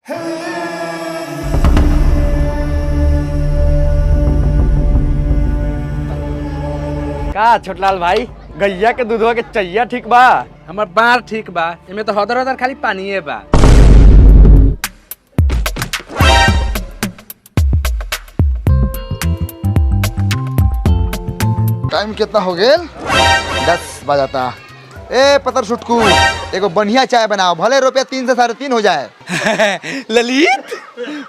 का छोटलाल भाई गैया के दूधवा के चैया ठीक बा? हमर बार ठीक बा, एमे तो हदर हदर खाली पानीये बा। टाइम कितना हो गया? 10 बजाता। ए पतर सुटकू, एगो बढ़िया चाय बनाओ, भले रुपया 3 से 3.5 हो जाए। ललित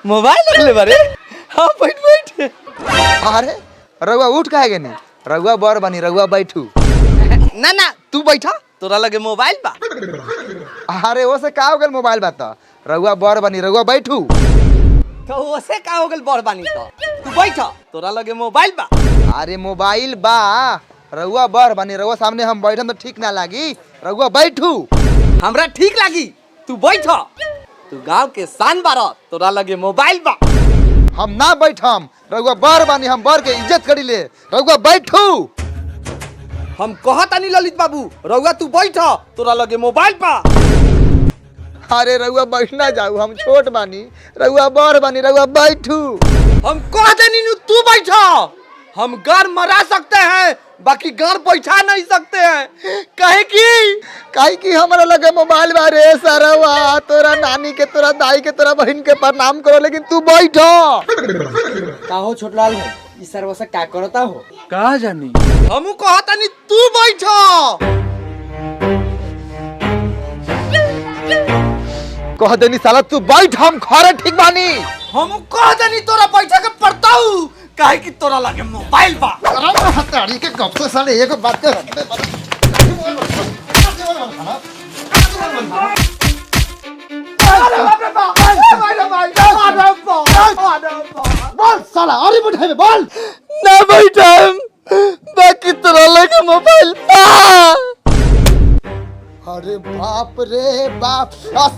मोबाइल रख ले बारे। हाँ बैठ बैठ। अरे रउआ उठ काहे गनी? रउआ बर बनी, रउआ बैठू। ना ना तू बैठा, तोरा लगे मोबाइल बा। अरे वो से का हो गल मोबाइल बात? रउआ बर बनी, रउआ बैठू। तो ओसे का हो गल बड़ बानी तो? तू बैठा, तोरा लगे मोबाइल बा। अरे मोबाइल बा, रउआ बर बनी, रउआ सामने हम बैठम तो ठीक ना लागी, रउआ बैठू। हमरा ठीक लागी, तू बैठा। तू गांव के शान बारा, तोरा लगे मोबाइल बा। हम ना बैठम, रउआ बर बनी, हम बर के इज्जत करी ले, रउआ बैठू। हम कहता नहीं ललित बाबू, रउआ तू बैठा, तोरा लगे मोबाइल बा। अरे रउआ बैठना जाऊ, हम छोट बानी, रउआ बर बनी, रउआ बैठू। हम कहते नहीं तू बैठा। हम गार मरा सकते हैं, बाकी गार बैठा नहीं सकते हैं। काहे की हमारा लगे मोबाइल बारे सरवा, तोरा नानी के, तोरा दाई के, तोरा बहन के प्रणाम करो, लेकिन तू बैठो। का हो छोटलाल भाई, इस सर्व से क्या करता हो? का जानी? हमू कहता नहीं तू बैठो। कह देनी साला तू बैठ, हम खरे ठीक बानी। हमू कहता नहीं तोरा बैठा के पड़ता हूँ, काहे की तोरा लगे मोबाइल बा। हताड़ी के कब से साले एक बात कर। बोल साला, अरे बैठे में बोल। ना बैठम, बाकी तोरा लगे मोबाइल बा। अरे बाप रे बाप,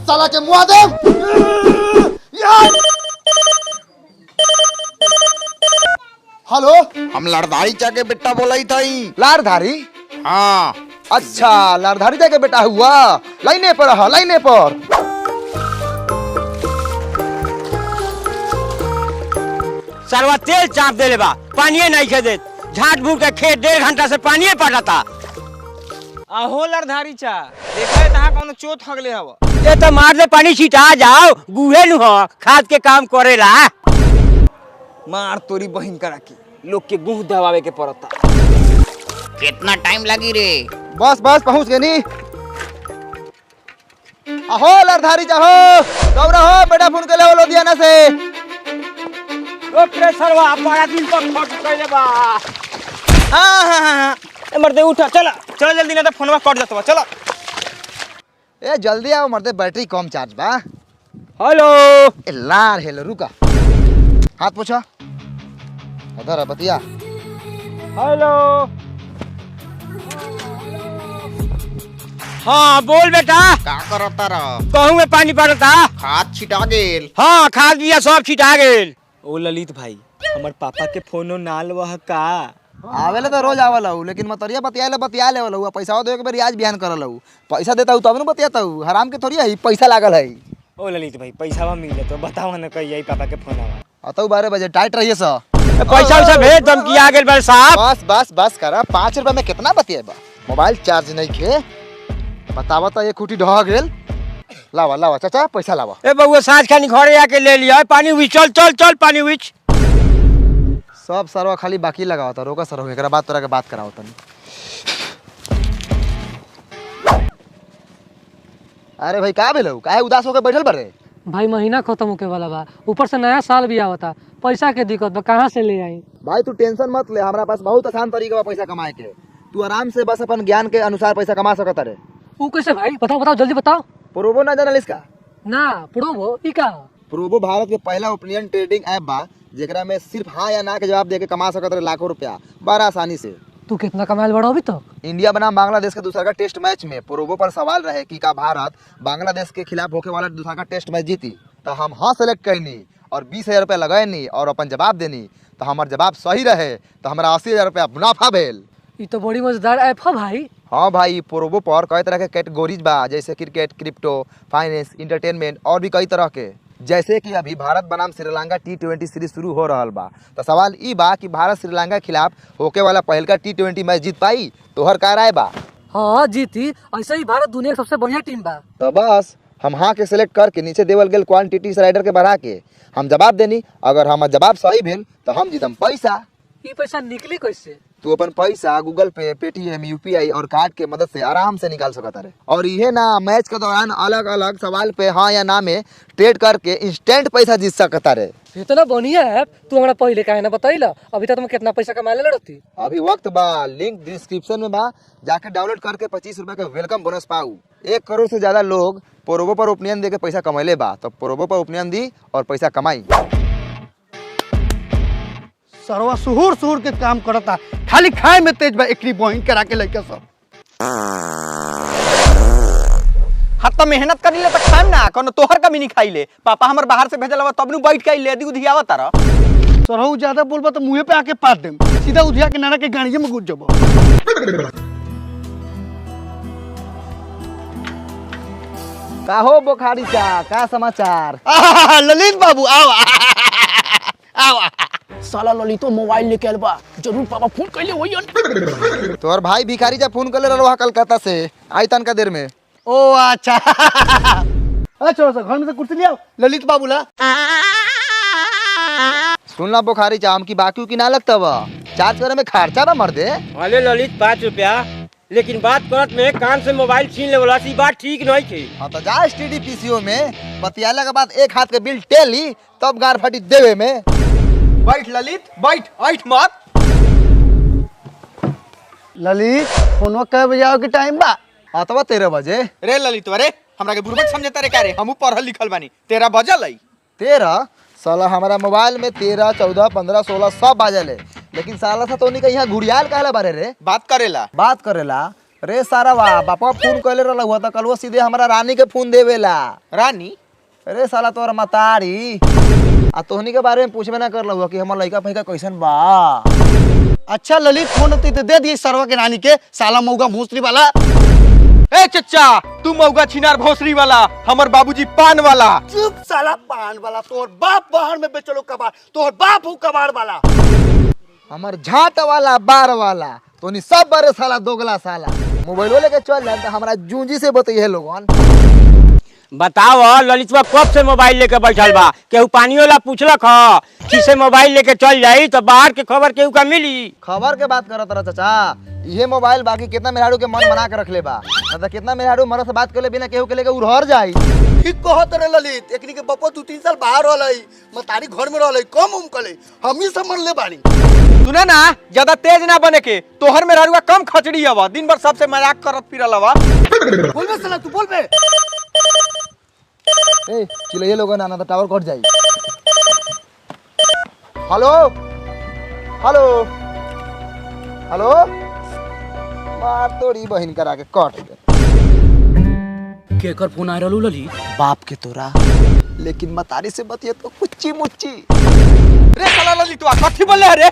साला के मुआ दे। हेलो, हम लड़धारी चा के बेटा बोला थी। लारधारी? हाँ अच्छा, लारधारी जाके बेटा हुआ। लाइने पर रहा, लाइने पर। सरवा तेल चाप दे बा, पानी नहीं खे दे। झाट भूट के खेत 1.5 घंटा से पानी पटाता। आहो लड़धारी चा, देखा है तहां कौन चोट हगले हवा। ये तो मार दे पानी छिटा जाओ, गुहे नु हो, खाद के काम करेला। मार तोरी बहिन करा के, लोग के गुह दबावे के पड़ता। कितना टाइम लगी रे? बस बस पहुंच गए नी। अहो लारधारी जाहो, दौड़ा हो बेटा, फोन के ले लुधियाना से। ओ प्रेसरवा बड़ा दिन तक फट कइले बा। हाँ, ए मर्दे उठा, चला चल जल्दी, ना तो फोनवा कट जातवा। चला ए जल्दी आओ मर्दे, बैटरी कम चार्ज बा। हेलो ए लार हेलो, रुका, हाथ पोछा, उधर है बतिया। हेलो। हाँ बोल बेटा। का करता रह? कहूँ में पानी पड़ता। खाद छिटा गेल। हाँ खाद बिया सब छिटा गेल। ओ ललित भाई, हमर पापा के फोनो नाल वह का। आवेले तो रोज आवल हूँ, लेकिन मतरिया बतिया ले हूँ, पैसा दे के बेर आज बिहान करल हूँ। पैसा देता हूँ तब न बतियाता हूँ, हराम के थोड़ी है, पैसा लागल है। ओ ललित भाई, पैसा मिले तो बताओ ना, कहिए पापा के फोन आवा। अतौ 12 बजे टाइट रहिए सा। पैसा वैसा भेज दम किया गेल बल साहब। बस बस बस करा, 5 रुपया में कितना बतियाबा? मोबाइल चार्ज नहीं खे, बतावा तो ये खूटी ढह गेल। लावा लावा चाचा, पैसा लावा। ए बउआ साँझ खानी घरे आके ले लिया पानी हुई। चल चल चल पानी हुई। सब सरवा खाली बाकी लगाओ था, रोका सर, एकरा बाद तोरा के बात कराओ तनी। अरे भाई का भेलौ, काहे उदास होके बैठल बारे? भाई महीना खत्म होके वाला बा, ऊपर से नया साल भी आवता, पैसा के दिक्कत बा, कहाँ से ले आई? भाई तू टेंशन मत ले, हमारा पास बहुत आसान तरीका बा पैसा कमाए के। तू आराम से बस अपन ज्ञान के अनुसार पैसा कमा सकत रे। वो कैसे भाई? बताओ बताओ जल्दी बताओ। प्रोबो ना जानल इसका? ना प्रोबो ई का? प्रोबो भारत के पहला ओपिनियन ट्रेडिंग ऐप बा, जेकरा में सिर्फ हाँ या ना के जवाब दे के कमा सकत रहे लाखों रुपया बड़ा आसानी से। तू कितना कमाल बड़ा अभी तक? इंडिया बनाम बांग्लादेश के दूसरा का टेस्ट मैच में प्रोबो पर सवाल रहे कि का भारत बांग्लादेश के खिलाफ होके वाला दूसरा का टेस्ट मैच जीती, तो हम हाँ सेलेक्ट करनी और 20,000 रुपया लगैनी और अपन जवाब देनी, तो हमार जवाब सही रहे तो हमारा 80,000 रुपया मुनाफा भेल। ये तो बड़ी मजेदार ऐप है भाई। हाँ भाई, प्रोबो पर कई तरह के कैटेगोरीज बा, जैसे क्रिकेट, क्रिप्टो, फाइनेंस, इंटरटेनमेंट और भी कई तरह के। जैसे कि अभी भारत बनाम श्रीलंका T20 सीरीज शुरू हो रहा बा, तो सवाल ई बा कि भारत श्रीलंका के खिलाफ होके वाला पहलका T20 मैच जीत पाई। तोहर का राय बा? हाँ जीती, ऐसे ही भारत दुनिया की सबसे बढ़िया टीम बा। तो बस हम हाँ के सिलेक्ट करके नीचे देवल गेल क्वांटिटी स्लाइडर के बढ़ा के हम जवाब देनी। अगर हमार जवाब सही भेल तो हम जीतम पैसा। ये पैसा निकली कैसे? तू अपन पैसा गूगल पे, पेटीएम, यूपीआई और कार्ड के मदद से आराम से निकाल सकता है। और ये ना मैच के दौरान अलग अलग सवाल पे हाँ या ना में ट्रेड करके इंस्टेंट पैसा जीत सकता है। इतना बढ़िया है, तू हमारा पहले काहे ना बताइला? अभी तक तुम कितना पैसा कमा ले रहती? अभी वक्त बा, लिंक डिस्क्रिप्शन में बा, जाके डाउनलोड करके 25 रुपए का वेलकम बोनस पाऊ। 1 करोड़ से ज्यादा लोग प्रोबो पर ओपिनियन दे के पैसा कमैले बा, तो प्रोबो पर ओपिनियन दी और पैसा कमाई। सरवा सुहुर के काम करता, खाली खाए में तेज बा। एकरी बहिन करा के लइका सब हाँ तो मेहनत करी ले तो खाएम ना, कोनो तोहर कमी नहीं खाई ले। पापा हमर बाहर से भेजल तब नु बैठ के ले दी उधिया तारा। सरहु ज्यादा बोलबा तो मुंहे पे आके पाट देम, सीधा उधिया के नाना के गाड़िए में घुस जबो। का हो बुखारी चा, का समाचार? ललित बाबू आओ आओ। साला ललितो मोबाइल लेके आइल बा, जरूर पापा फोन कइले होइयन। तोहर भाई भिखारी जा फोन कर ले रहा कलकत्ता से, आई तनका देर में। ओ अच्छा अच्छा घर में से कुर्सी ले आओ ललित बाबू ला। सुनला बुखारी चा, हम की बाकी की ना लगता बा, चार्ज करे में खर्चा बा मर दे। अरे ललित 5 रुपया, लेकिन बात करत में कान से मोबाइल छीन ले वाला सी बात ठीक नहीं थी। हाँ तो जा स्टडी पीसीओ में बतियाला के बाद एक हाथ के बिल टेली तब गार फटी देवे में। बैठ ललित बैठ, ऐठ मत। ललित फोनवा कब बजे आओ के टाइम बा? अतवा 13 बजे। रे ललित रे, हमरा के बुर्बक समझता रे का रे? हमहू पढ़ल लिखल बानी। 13 बजल है। 13 साला हमारा मोबाइल में 13, 14, 15, 16 सब बाजल है, लेकिन साला सा तो नहीं यहाँ घुड़ियाल कहला बारे रे बात करेला। बात करेला रे सारा वाह। बापा फोन कहले रहला हुआ था, कल वो सीधे हमारा रानी के फोन देवेला। रानी अरे साला तोर मतारी आ तोहनी के बारे में पूछबे ना करला हुआ कि हमर लइका फइका कैसन बा। अच्छा ललित फोन होती तो दे दिए सरवा के रानी के, साला मौगा भोसरी वाला। ए चचा, तू मौगा छिनार भोसरी वाला, हमर बाबूजी पान वाला। चुप साला पान वाला, तोर बाप बाहर में बेचलो कबाड़, तोर बाप हूँ कबाड़ वाला। हमर झाट वाला बार वाला तोनी सब बारे साला दोगला साला। मोबाइल लेके चल जाए तो हमारा जूंजी से बतइए लोगन। बताओ ललितवा कब से मोबाइल लेके बैठल बा? केहू पानी वाला पूछलक ह कि से मोबाइल लेके चल जाई तो बाहर के खबर केहू का मिली? खबर के बात करत रहा चाचा, ये मोबाइल बाकी कितना मेहरारू के मन बना के रख ले बा। मतलब कितना मेहरारू मरद से बात कर ले बिना केहू के लेके उड़हर जाई। ठीक कहत रे ललित, एकनी के बपो 2-3 साल बाहर रहलै, मतारी घर में रहलै, कम उम कले, हम ही समझ ले बानी। सुना ना, ज्यादा तेज ना बने के। तोहर में रारुआ कम खचड़ी हवा, दिन भर सबसे मजाक करत फिरल हवा। बोल बे साला, तू बोल बे। ए चिल्लाइए लोगन, आना तो टावर कट जाई। हेलो हेलो हेलो, मार तोड़ी बहिन करा के कट गए। केकर फोन आ रहलू ललित? बाप के तोरा, लेकिन मतारी से बतिए तो कुच्ची मुच्ची। रे साला ललितवा कथी बोले रे?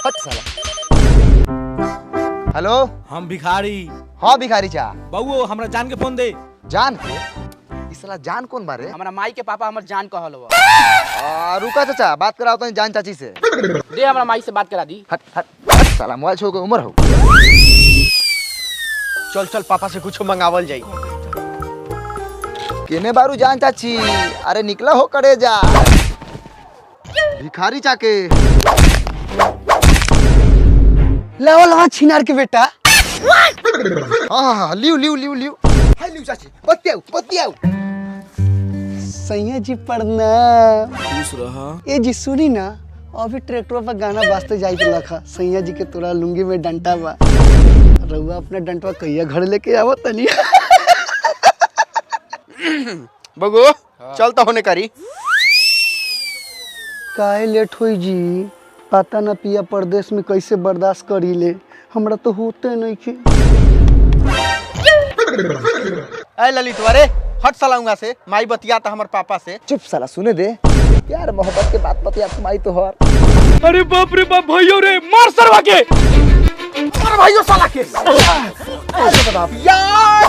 हट साला। हेलो, हम भिखारी। हाँ भिखारी चा। बउओ हमरा जान के फोन दे। जान के? इस साला जान कौन बारे? हमरा माई के पापा हमर जान कहल बा। रुका चाचा, बात कराओ तो जान चाची से। दे हमरा माई से बात करा दी। हट हट हट साला, मोबाइल छोड़ के उम्र हो। चल चल पापा से कुछ मंगावल जाई। केने बारू जान चाची? अरे निकला हो करे जा भिखारी चाके। लेवल छिनार के बेटा। हाँ हाँ लियो लियो लियो लियो। हाय लियो चाची, बतियाओ। सैया जी प्रणाम। खुश रहा। ए जी सुनी ना, अभी ट्रैक्टर पर गाना बाजते जाई के लखा, सैया जी के तोरा लुंगी में डंटा बा, रउआ अपना डंटवा कहिया घर लेके आवो तनी। बगो चल तो होने करी। काहे लेट हुई जी? पता ना पिया परदेश में कैसे बर्दाश्त करी ले, हमरा तो होते नहीं के। ए ललितवा रे, हट साला उंगा से, माई बतिया था हमर पापा से। चुप साला, सुने दे प्यार मोहब्बत के बात बतिया तुम्हारी तो हर। अरे बाप रे बाप, भाइयों रे मार सरवा के, मार भाइयों साला के। यार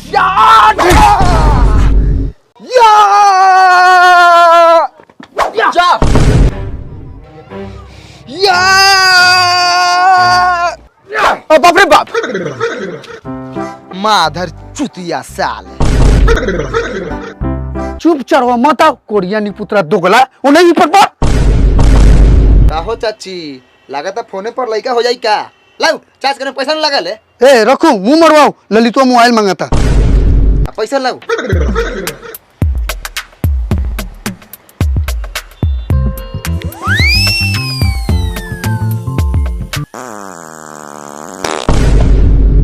यार जा बाप रे बाप माधर चुतिया साले। चुप चढ़वा मत आओ कोरिया निपुत्रा दोगला वो नहीं पर काहो चाची लागत फोने पर लइका हो जाई का लाओ चार्ज करने पैसा न लगा ले ए रखो मुंह मरवाओ ललितो मोबाइल मांगता पैसा लाओ।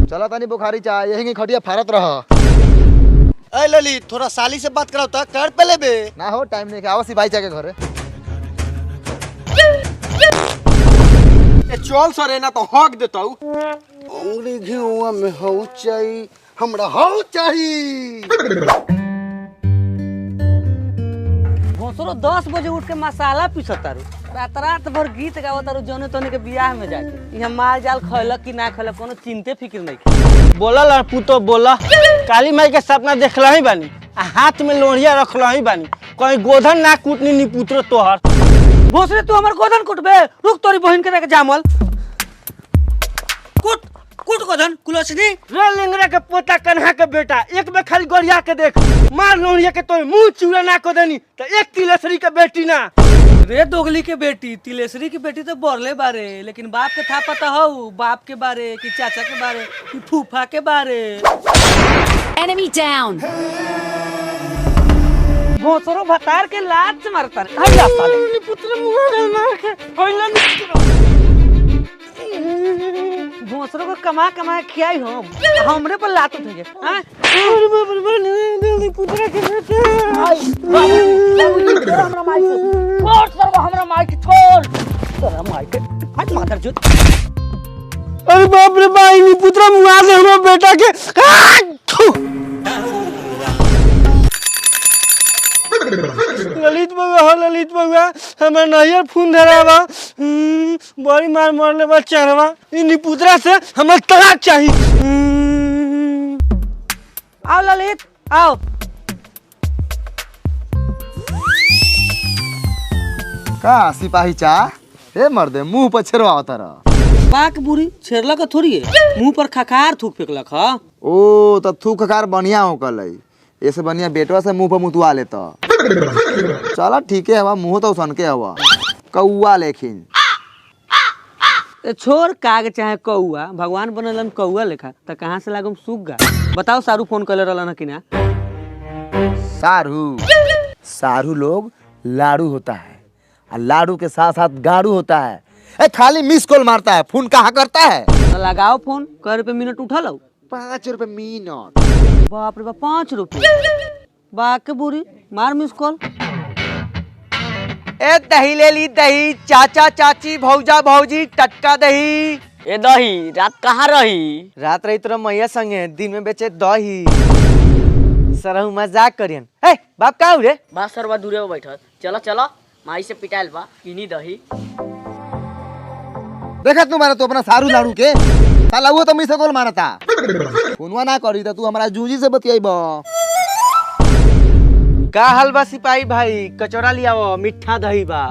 चला तानी बुखारी चाह यही खटिया फारत रह। ए ललित थोड़ा साली से बात कराओ तो कर पे लेबे ना हो टाइम नहीं आवा सिपाही चा के घरे। चल सरे ना तो हक देता हूँ। अंगड़ी घेवा में हो चाहिए हमरा हो चाहिए। भोसरो 10 बजे उठ के मसाला पीसतारू रात भर गीत गावतारू जौने तोने के बियाह में जाके यहाँ माल जाल खैलक कि ना खैलक कोनो चिंते फिक्र नहीं। बोला लड़पू तो बोला काली माई के सपना देखला ही बानी आ हाथ में लोहिया रखला ही बानी कहीं गोधन ना कूटनी निपुत्र तोहर। भोसरे तू हमर गोदन कुटबे रुक तोरी बहन के जामल कुट कुट गोदन कुलसनी रे लिंगरा के पोता कन्हा के बेटा एक में खाली गोरिया के देख मार लोहिया के तो मुंह चूड़ा ना को देनी तो एक तिलेसरी के बेटी ना। रे दोगली के बेटी तिलेसरी की बेटी तो बोरले बारे लेकिन बाप के था पता हो बाप के बारे कि चाचा के बारे कि फूफा के बारे। Enemy down. भोसरो भतार के लात से मारता रे हैला साले पुत्र मुंह मार के हैला भोसरो को कमा कमा खियाई हमरे पर लात उठेंगे हां अरे बाप रे पुत्र के बेटे बाबू हमरा माई छोड़ सरवा हमरा माई के छोड़ तोरा माई के हट मादर जो। अरे बाप रे भाई नी पुत्र मुआ दे हमरा बेटा के ललित बउआ हमें नैयर खून धरावा बड़ी मार मरले बा चढ़वा इ निपुत्रा से हमें तलाक चाहिए। आओ ललित आओ का सिपाही चा हे मर्दे मुंह पर छेड़वा तारा बाक बुरी छेड़ला का थोड़ी है मुंह पर खखार थूक फेंकलक ह। ओ त थूक खकार बढ़िया हो कलई ऐसे बढ़िया बेटवा से मुंह पर मुतवा लेता। चला ठीक है हवा मुंह तो सन के हवा कौआ लेकिन छोड़ काग चाहे कौआ भगवान बनलन कौआ लेखा त कहां से लागम सुग्गा। बताओ सारू फोन कले रहलन कि ना। सारू लोग लाड़ू होता है और लाड़ू के साथ साथ गाड़ू होता है। ए खाली मिस कॉल मारता है फोन कहाँ करता है। तो लगाओ फोन कै रुपए मिनट उठा लो 5 रुपए मिनट। बाप रे बाप 5 रुपए बाक बुरी मार मिस कॉल। ए दही ले ली दही चाचा चाची भौजा भौजी टटका दही। ए दही रात कहाँ रही। रात रही तोरा मैया संगे दिन में बेचे दही सरहु मजाक करियन। हे बाप का रे बा सरवा दूरे बैठल चलो चलो माई से पिटाइल बा किनी दही। देखा तू मारा तो अपना सारू लाड़ू के साला वो तो मिस कॉल मारता फोनवा ना करी तो तू हमारा जूजी से बतियाइबा। का हाल बा सिपाही भाई कचौड़ा लियाओ मिठा दही बा।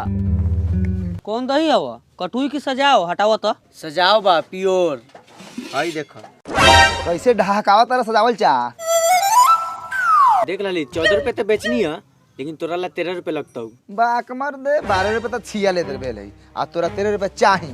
कौन दही हवा कटुई की सजाओ हटाओ तो सजाओ बा प्योर आई देखो कैसे ढहकावा तारा सजावल चा। देख लली 14 रुपए तो बेचनी है लेकिन तोरा ला 13 रुपए लगता हूँ। बाक मर दे 12 रुपए तो छिया लेते रहे आ तोरा 13 रुपए चाही।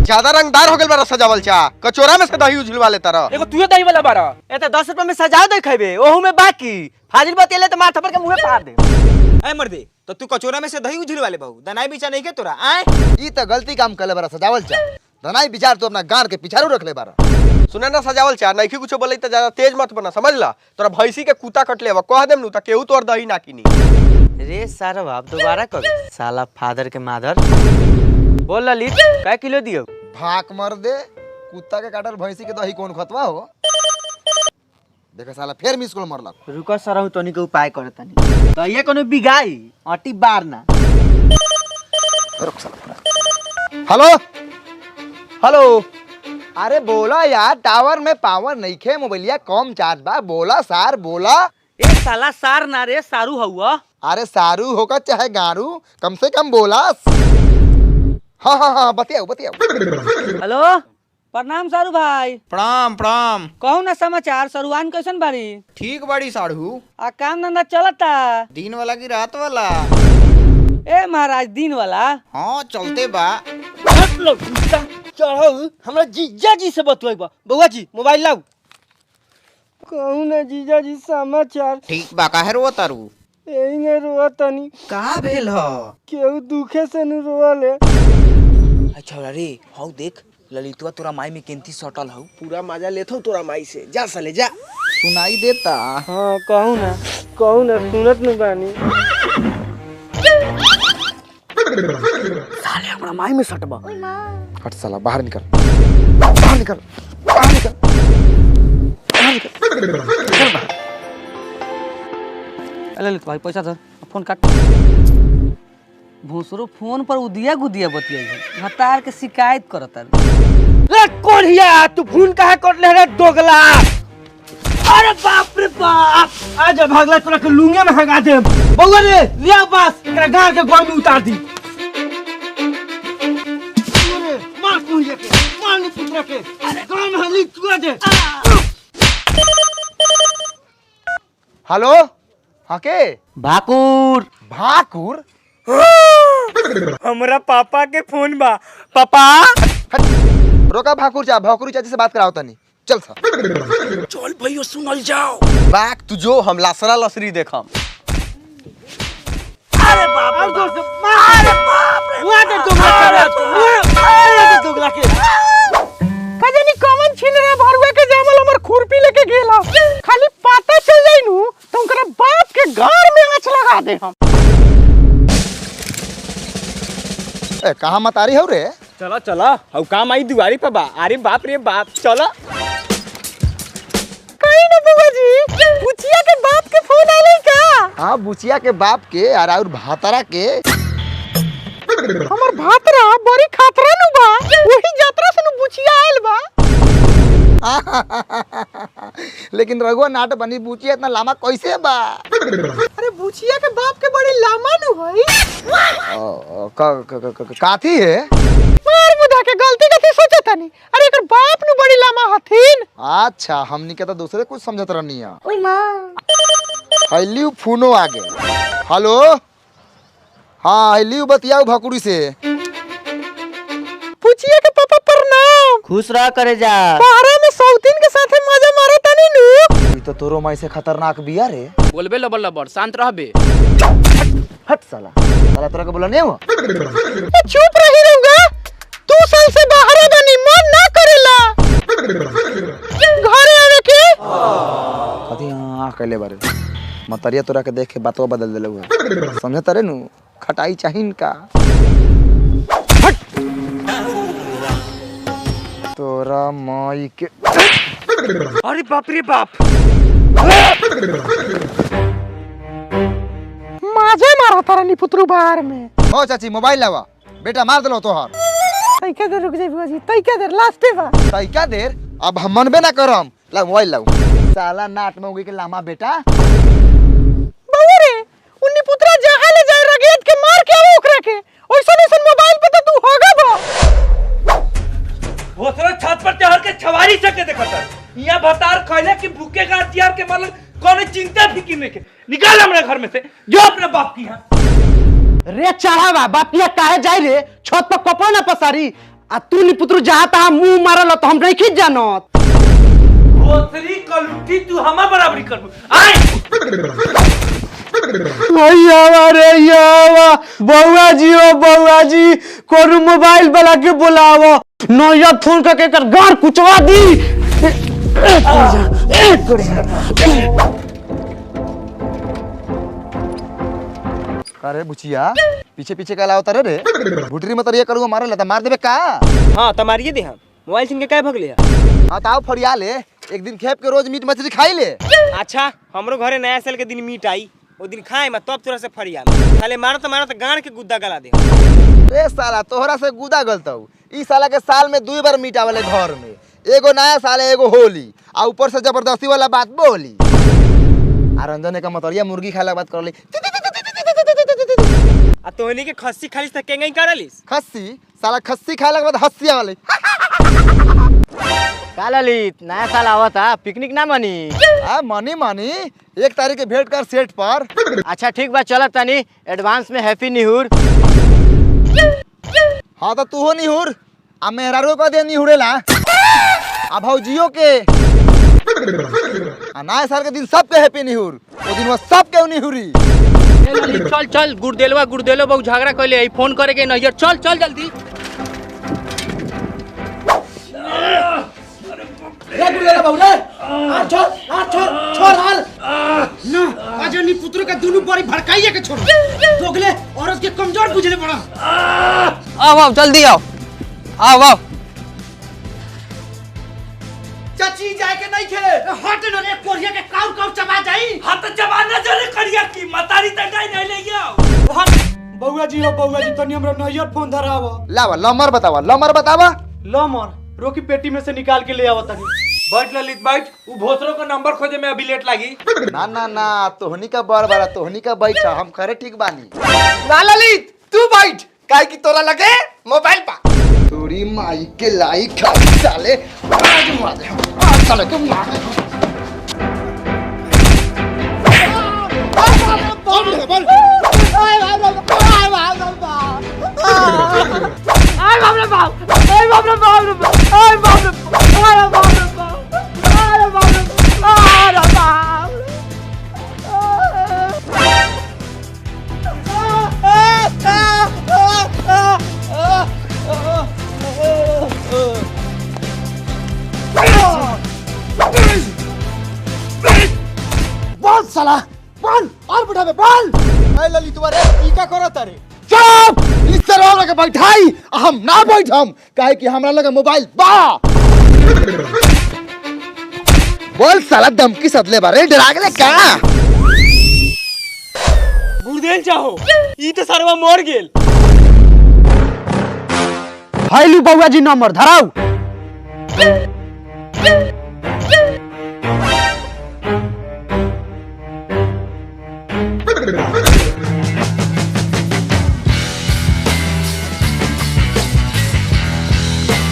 ज्यादा रंगदार हो गल बारा सजावल चा कचोरा में से दही उझलवा लेता रह। एगो तू दही वाला बारा ए त 10 रुपए में सजा दे खइबे ओहू में बाकी फाजिल बतेले त माथा पर के मुंह फाड़ दे। ए मर्दे तो तू कचोरा में से दही उझलवा ले बहू दनाई बिचा नहीं के तोरा आए ई त गलती काम कले बारा सजावल चा धनाई विचार तो अपना गार के पिछारू रख ले बारा। सुना ना सजावल चा नहीं कुछ बोले तो ज्यादा तेज मत बना समझ ला तोरा भैंसी के कुत्ता कट ले कह देम नु त केहू तोर दही ना किनी। रे सारा बाप दोबारा कर साला फादर के मादर। बोल ललित काय किलो दियो। भाक मर दे कुत्ता के काटल भैंसी के दही कौन खतवा हो। देखा साला फिर मिस कॉल मरलक। रुको सरहु तनी के उपाय करतनी तो ये कोनो बिगाई अटी बार ना। रुक साला हेलो हेलो अरे बोला यार, टावर में पावर नहीं खे, मोबाइलिया कम चार्ज बा। बोला सार बोला। ए साला सार ना रे सारू हुआ। अरे सारू होगा चाहे गारू, कम से कम बोला। हाँ हाँ हाँ, बतियाओ बतियाओ। हेलो, प्रणाम सारू भाई। प्रणाम प्रणाम। कहू ना समाचार, सरुआन कैसन बारी? ठीक बाड़ी साढ़ू। आ काम धंधा चलता? दिन वाला की रात वाला? ए महाराज दिन वाला। हाँ चलते बा। चढ़ो, हमरा जीजा जी से बतवाई बा। बउआ जी मोबाइल लाओ। कहू ना जीजा जी समाचार। ठीक बा, काहे रोवा तारू? यही ने रोआ तनी। का भेल ह? केहू दुखे से न रोले। अच्छा रे, हौ देख ललितवा तोरा माई में केंती सटल हौ। पूरा मजा लेथो तोरा माई से। जा साले जा। सुनाई देता। हाँ कहू ना सुनत न बानी। साले हमरा माई में सटबा। हट साला, बाहर निकल बाहर निकल बाहर निकल बाहर निकल। ललित भाई पैसा दे, फोन काट। भूसरो फोन पर उदिया गुदिया बतियाई हतार के शिकायत करता। रे कोढ़िया, तू फोन काहे करले रे दोगला? अरे बाप रे बाप, आज भागला तोरा के लुंगे में हगा दे। बउआ रे लिया बस, एकरा गांव के गोड़ में उतार दी। अरे मार कोढ़िया के, मार नी पुत्रा के। अरे गांव में हली चुआ दे। हेलो, हाँ के? भाकुर। भाकुर? हमरा पापा के फोन बा। पापा रोका भाकुर चा, भाकुरी चाची से बात कराओ तनी। चल सा। चल भैया सुनल जाओ। बाक तू जो, हम लसरा लसरी देखम। अरे बाप रे जोर से मार। अरे बाप रे, वहां दे दोगला के। कजनी कमन छीन रे भरुआ के जामल हमर खुरपी लेके गेला। खाली पता चल जाई नु तो उनकर बाप के घर में आंच लगा दे हम। ए कहां मत आ रही हो रे? चला चला, हौ काम आई दुआरी पे बा। अरे बाप रे बाप, चला। कहीं ना बुआ जी, बुचिया के बाप के फोन आले का? हाँ, बुचिया के बाप के और भातारा के। हमर भातरा बड़ी खातरा नु बा, वही यात्रा से नु बुचिया आइल बा। लेकिन रघुआ नाट बनी, बुचिया इतना लामा कैसे बा? अरे बुचिया के बाप के बड़ी लामा नु होई। काथी है? मार मुदा के गलती कथी सोचता नहीं। अरे एकर बाप नु बड़ी लामा हथिन। अच्छा, हमनी के तो दूसरे कुछ समझत रहनी है। ओए मां, हल्ली फोनो आ गए। हेलो, हाँ हल्ली बतियाओ भाकुरी से। बुचिया के पापा प्रणाम। खुश रह करे जा। बाहर में सौतीन के साथे मजा मारो तनी नु। ये तो तोरो माई से खतरनाक बिया रे। बोलबे लबर लबर, शांत रहबे। हट साला, साला तोरा के बोला नहीं हुआ? चुप रही रहूंगा। 2 साल से बाहर बनी, मन ना करेला। घरे आवे के कथी हां कहले बारे। मतरिया तोरा के देख के बातवा बदल देले हुआ। समझत रे नु, खटाई चाहिन का। तोरा माई के। अरे बाप रे बाप, माजे मारा तारा नी पुत्रु बाहर में। ओ चाची मोबाइल लावा, बेटा मार देलो तोहर। तैका देर रुक जाई बुआ जी, तैका देर लास्ट पे बा। तैका देर? अब हम मनबे ना करम। ला मोबाइल लाओ। साला नाट में उगी के लामा बेटा। बउआ रे, उन्नी पुत्रा जहां ले जाए रगेत के मार के आवो ओकरा के। ओइसन ओइसन मोबाइल पे तो तू होगा बा। वो सारा छत पर चढ़ के छवारी सके देखता। यहाँ भतार खैले कि भूखे का हथियार के मतलब कौन चिंता फिकिर नहीं के। निकाल हमारे घर में से, जो अपने बाप की यहाँ। रे चढ़ावा, बापिया काहे जाई रे? छत पर कपड़ा ना पसारी। आ तू नी पुत्रु जहां तहां मुंह मारल तो हम नहीं खींच जानत। भोसरी कलुटी तू हमार बराबरी कर। आए यावा बउआ जी, ओ बउआ जी, कोनो मोबाइल वाला के बुलावो। नया फोन करके कर गार कुचवा दी। अरे बुचिया, पीछे पीछे का लाओ तारे रे। भुटरी में तरिया करूंगा, मारे लता मार देबे का? हां त मारिए दे हम। मोबाइल सिंह के काहे भगले? हां त आओ फरिया ले, एक दिन खेप के रोज मीट मछली खाई ले। अच्छा, हमरो घरे नया साल के दिन मीट आई, ओ दिन खाए मैं तब तोरा से फरिया। साले मारत गाड़ के गुद्दा गला दे। ए साला तोहरा से गुदा गलतौ, इस साल के साल में 2 बार मीट आवेले घर में, एगो नया साल है एगो होली, आ ऊपर से जबरदस्ती वाला बात बोली। आ रंजन का मतरिया मुर्गी खाए बात कर ली। आ तोहनी के खस्सी खालिस त केंगई करलिस? खस्सी साला खस्सी खाए के बाद हंसिया वाले। का ललित नया साल आवता पिकनिक ना मनी? मनी 1 तारीख के भेंट कर सेट पर। अच्छा ठीक बा चल तनी एडवांस में हैप्पी न्यू ईयर। हाँ तो तू हो निहुर, आ मेहरारू को दे निहुरेला, आ भौजियो के, आ नया साल के दिन सबके हैप्पी निहुर, वो दिन वो सबके निहुरी। चल चल गुड़देलो बहु झगड़ा कैले आई फोन करे के नैयर चल चल जल्दी। रे गुड़ेला बाबू रे आ छोड़ हाल ना अजनी पुत्र का दोनों बड़ी भड़काइए के छोड़ दोगले औरत के कमजोर बुझले पड़ा। आओ जल्दी आओ। चाची जाए के नहीं खे हट न रे कोरिया के काउ चबा जाई। हां त जमाना जरे करिया की मतारी त नहीं ले गया। बउआ जी तनी हमरा नैयर फोन धरावा। लावा लमर बतावा। लमर रोकी पेटी में से निकाल के ले आवा तनी। बैठ ललित बैठ, उ भोसरो का नंबर खोजे में अभी लेट लागी। ना तोहनी का बड़ा तोहनी का बैठा, हम खरे ठीक बानी। ना ललित तू बैठ, काहे की तोरा लगे मोबाइल पा। तोरी माई के लाई खा साले, आज मार दे, आज साले के मार दे। बोल साला बोल और बुढ़ा में बोल। ए ललित तुम्हारे ई का करत रे? चुप, इस तरह लगे बैठाई, हम ना बैठम, काहे कि हमरा लगे मोबाइल बा। बोल साला धमकी सदले बारे डरा गेले का? गुड़देल चाहो ई तो सरवा मर गेल। हाइलू बउआ जी नंबर धराऊ।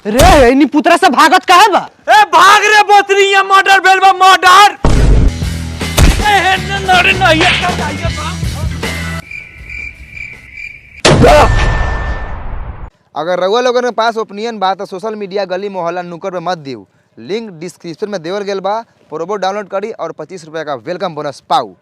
रे इनी पुतरा से भागत काहे बा? ए भाग रे बोतरी, ये मर्डर भेल बा मर्डर। ए नरे नैयर का जाइए बा। अगर रउआ लोगन के पास ओपिनियन बा तो सोशल मीडिया गली मोहल्ला नुक्कड़ पे मत दियो, लिंक डिस्क्रिप्शन में देवल गेल बा, प्रोमो डाउनलोड करी और 25 रुपया का वेलकम बोनस पाऊ।